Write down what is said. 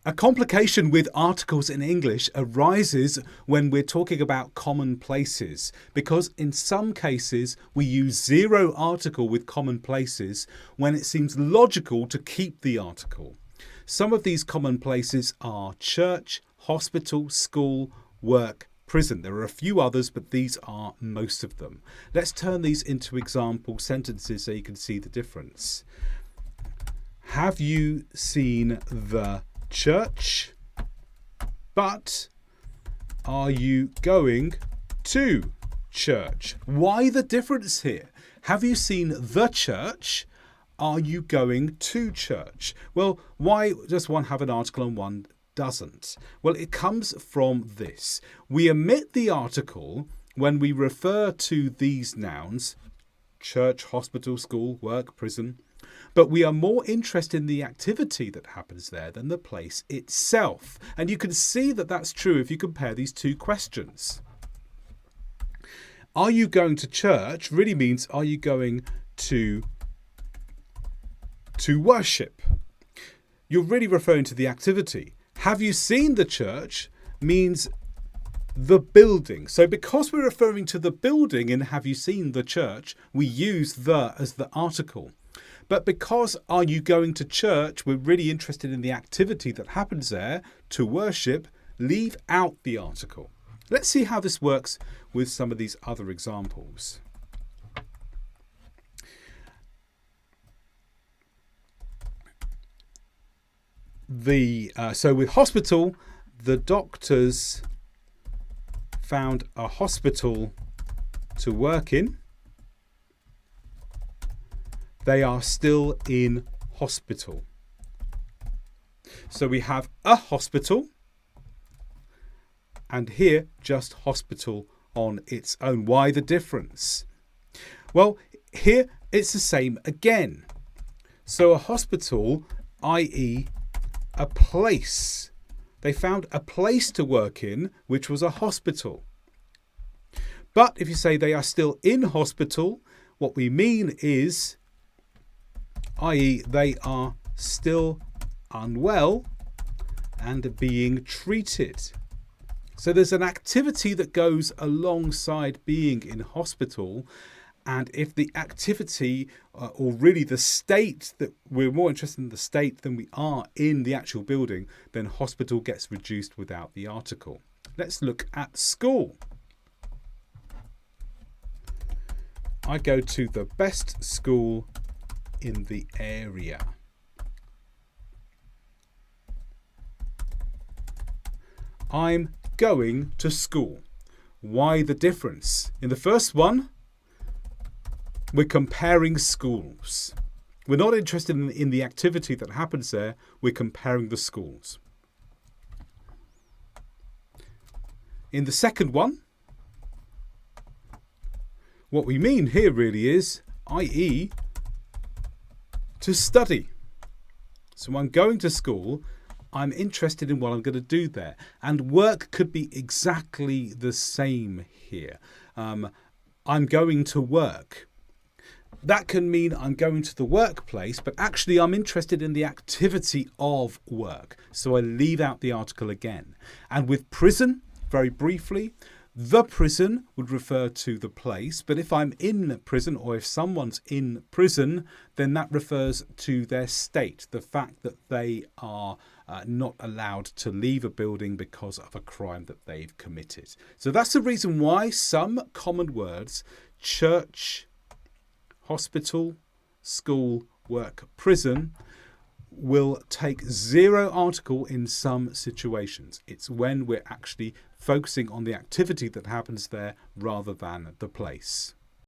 A complication with articles in English arises when we're talking about common places, because in some cases we use zero article with common places when it seems logical to keep the article. Some of these common places are church, hospital, school, work, prison. There are a few others, but these are most of them. Let's turn these into example sentences so you can see the difference. Have you seen the church? But are you going to church? Why the difference here? Have you seen the church? Are you going to church? Well, why does one have an article and one doesn't? Well, it comes from this. We omit the article when we refer to these nouns, church, hospital, school, work, prison, but we are more interested in the activity that happens there than the place itself. And you can see that that's true if you compare these two questions. Are you going to church really means, are you going to worship? You're really referring to the activity. Have you seen the church means the building. So because we're referring to the building in have you seen the church, we use the as the article. But because are you going to church, we're really interested in the activity that happens there, to worship, leave out the article. Let's see how this works with some of these other examples. So with hospital, the doctors found a hospital to work in. They are still in hospital. So we have a hospital, and here just hospital on its own. Why the difference? Well, here it's the same again. So a hospital, i.e. a place. They found a place to work in, which was a hospital. But if you say they are still in hospital, what we mean is, i.e. they are still unwell and being treated. So there's an activity that goes alongside being in hospital, and if the activity or really the state, that we're more interested in the state than we are in the actual building, then hospital gets reduced without the article. Let's look at school. I go to the best school in the area. I'm going to school. Why the difference? In the first one, we're comparing schools. We're not interested in the activity that happens there. We're comparing the schools. In the second one, what we mean here really is, i.e. to study. So I'm going to school, I'm interested in what I'm going to do there. And work could be exactly the same here. I'm going to work. That can mean I'm going to the workplace, but actually I'm interested in the activity of work. So I leave out the article again. And with prison, very briefly, the prison would refer to the place, but if I'm in prison or if someone's in prison, then that refers to their state, the fact that they are not allowed to leave a building because of a crime that they've committed. So that's the reason why some common words, church, hospital, school, work, prison, will take zero article in some situations. It's when we're actually focusing on the activity that happens there rather than the place.